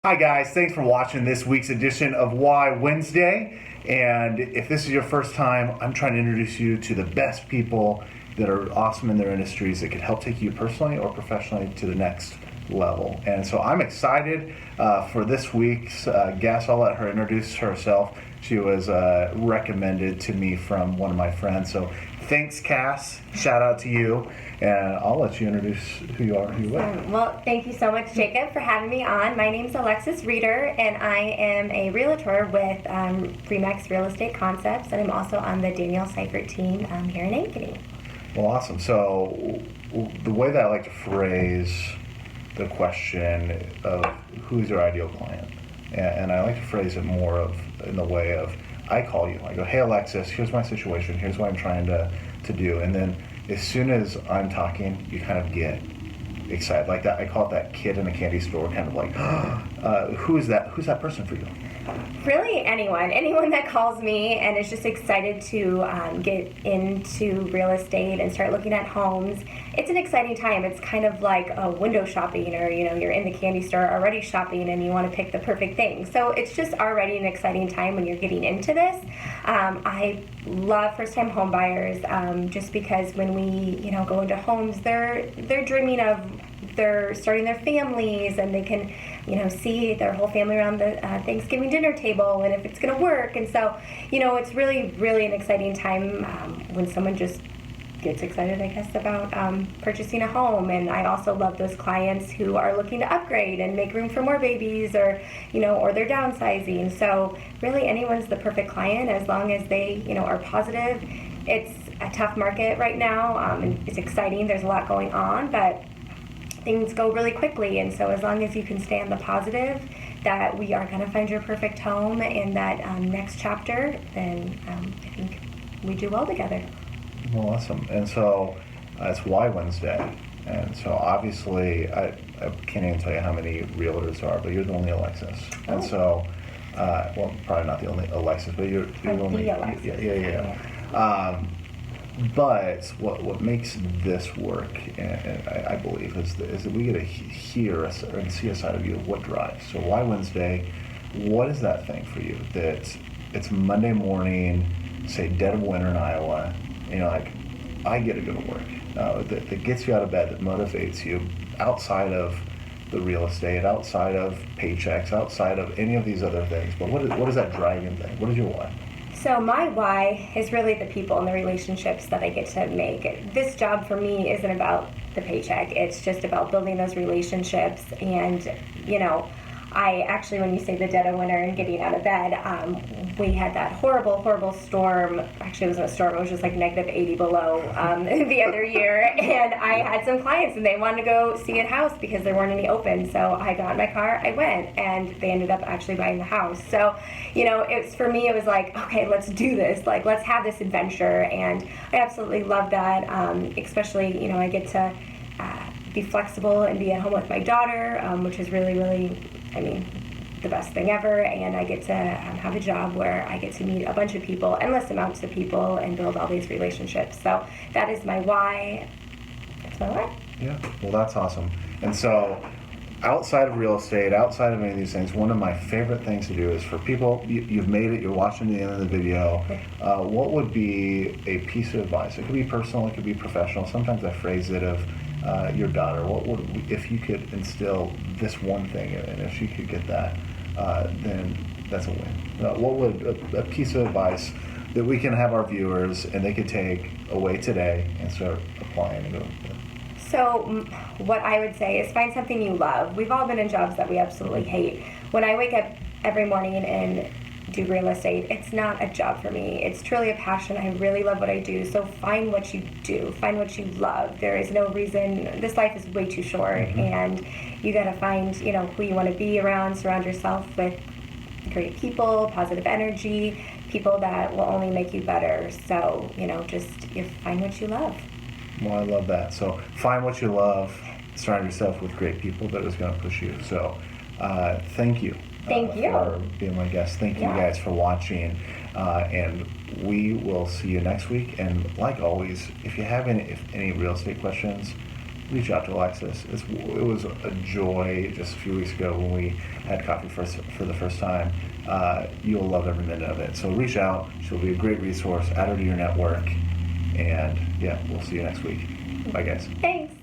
Hi guys, thanks for watching this week's edition of Why Wednesday. And if this is your first time, I'm trying to introduce you to the best people that are awesome in their industries that could help take you personally or professionally to the next level. And so I'm excited for this week's guest. I'll let her introduce herself. She was recommended to me from one of my friends. So thanks, Cass. Shout out to you. And I'll let you introduce who you are, who you are. Well, thank you so much, Jacob, for having me on. My name's Alexis Rueter, and I am a realtor with Remax Real Estate Concepts, and I'm also on the Daniel Seifert team here in Ankeny. Well, awesome. So the way that I like to phrase the question of who's your ideal client, and I like to phrase it more of in the way of, I call you. I go, hey, Alexis, here's my situation. Here's what I'm trying to do. And then as soon as I'm talking, you kind of get excited. Like that, I call it that kid in a candy store, kind of like, who is that? Who's that person for you? Really, anyone that calls me and is just excited to get into real estate and start looking at homes. It's an exciting time. It's kind of like window shopping, or you're in the candy store already shopping and you want to pick the perfect thing. So it's just already an exciting time when you're getting into this. I love first-time home buyers just because when we go into homes, they're dreaming of they're starting their families, and they can see their whole family around the Thanksgiving dinner table, and if it's going to work. And so it's really an exciting time when someone just gets excited, I guess, about purchasing a home. And I also love those clients who are looking to upgrade and make room for more babies, or or they're downsizing. So really, anyone's the perfect client as long as they are positive. It's a tough market right now, and it's exciting. There's a lot going on, but things go really quickly. And so as long as you can stay on the positive that we are going to find your perfect home in that next chapter, then I think we do well together. Well, awesome. And so it's Why Wednesday. And so obviously, I can't even tell you how many realtors there are, but you're the only Alexis. Oh. And so, well, probably not the only Alexis, but you're the only. Alexis. Yeah. But what makes this work, and I believe, is that we get to hear and see a side of you of what drives. So Why Wednesday? What is that thing for you that it's Monday morning, say dead of winter in Iowa, and you're like, I get to go to work, that gets you out of bed, that motivates you outside of the real estate, outside of paychecks, outside of any of these other things. But what is that driving thing? What is your why? So my why is really the people and the relationships that I get to make. This job for me isn't about the paycheck. It's just about building those relationships. And I actually, when you say the dead of winter and getting out of bed, we had that horrible storm. Actually, it wasn't a storm. It was just like -80 below the other year. And I had some clients, and they wanted to go see a house because there weren't any open. So I got in my car, I went, and they ended up actually buying the house. So, it's for me, it was like, okay, let's do this. Like, let's have this adventure. And I absolutely love that. Especially, I get to be flexible and be at home with my daughter, which is really, the best thing ever. And I get to have a job where I get to meet a bunch of people, endless amounts of people, and build all these relationships. So that is my why. That's my why. Yeah, well, that's awesome. And so outside of real estate, outside of any of these things, one of my favorite things to do is for people, you've made it, you're watching the end of the video, what would be a piece of advice? It could be personal, it could be professional. Sometimes I phrase it of your daughter. What would, if you could instill this one thing, and if she could get that, then that's a win. What would a piece of advice that we can have our viewers and they could take away today and start applying and go? So what I would say is find something you love. We've all been in jobs that we absolutely hate. When I wake up every morning and do real estate, it's not a job for me. It's truly a passion. I really love what I do. So find what you do. Find what you love. There is no reason. This life is way too short, and you got to find, who you want to be around. Surround yourself with great people, positive energy, people that will only make you better. So, just find what you love. Well, I love that. So find what you love, surround yourself with great people that is going to push you. So thank you. Thank you for being my guest. Thank you guys for watching. And we will see you next week. And like always, if you have any real estate questions, reach out to Alexis. It was a joy just a few weeks ago when we had coffee for the first time. You'll love every minute of it. So reach out. She'll be a great resource. Add her to your network. And yeah, we'll see you next week. Bye, guys. Thanks.